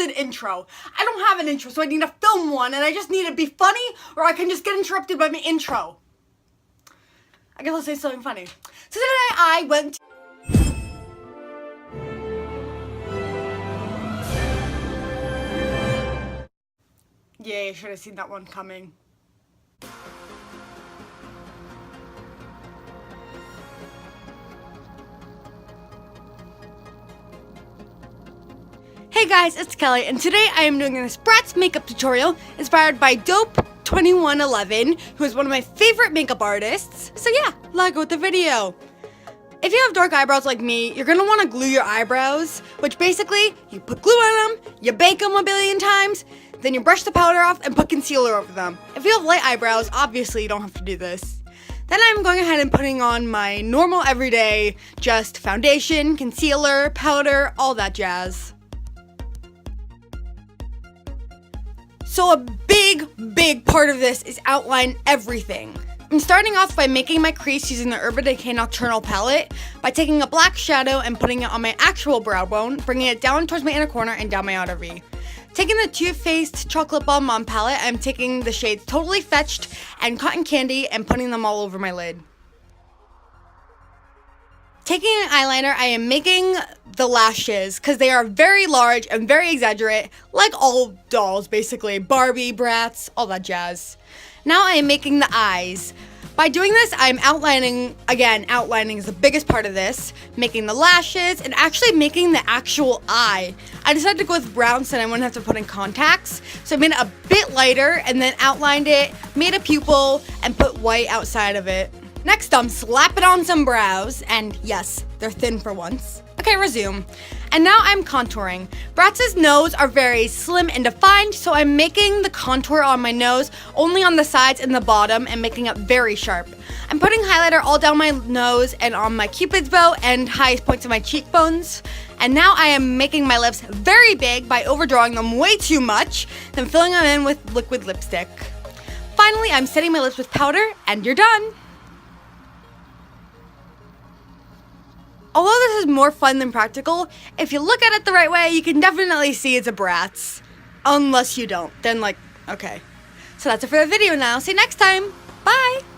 good intro. I don't have an intro, so I need to film one, and I just need to be funny, or I can just get interrupted by my intro. I guess I'll say something funny. So today I went Yay, I should have seen that one coming. Hey guys, it's Kelly, and today I am doing this Bratz makeup tutorial inspired by Dope2111, who is one of my favorite makeup artists. So yeah, let's go with the video. If you have dark eyebrows like me, you're gonna want to glue your eyebrows, which basically, you put glue on them, you bake them a billion times, then you brush the powder off and put concealer over them. If you have light eyebrows, obviously you don't have to do this. Then I'm going ahead and putting on my normal everyday, just foundation, concealer, powder, all that jazz. So a big part of this is outline everything. I'm starting off by making my crease using the Urban Decay Nocturnal palette by taking a black shadow and putting it on my actual brow bone, bringing it down towards my inner corner and down my outer V. Taking the Too Faced Chocolate Bonbon palette, I'm taking the shades Totally Fetched and Cotton Candy and putting them all over my lid. Taking an eyeliner, I am making the lashes because they are very large and very exaggerate, like all dolls basically, Barbie, Bratz, all that jazz. Now I am making the eyes. By doing this, I'm outlining, again, outlining is the biggest part of this, making the lashes and actually making the actual eye. I decided to go with brown so I wouldn't have to put in contacts, so I made it a bit lighter and then outlined it, made a pupil, and put white outside of it. Next, I'm slapping on some brows, and yes, they're thin for once. Okay, resume. And now I'm contouring. Bratz's nose are very slim and defined, so I'm making the contour on my nose only on the sides and the bottom and making it very sharp. I'm putting highlighter all down my nose and on my cupid's bow and highest points of my cheekbones. And now I am making my lips very big by overdrawing them way too much, then filling them in with liquid lipstick. Finally, I'm setting my lips with powder, and you're done. Although this is more fun than practical, if you look at it the right way, you can definitely see it's a Bratz. Unless you don't, then okay. So that's it for the video now. See you next time. Bye!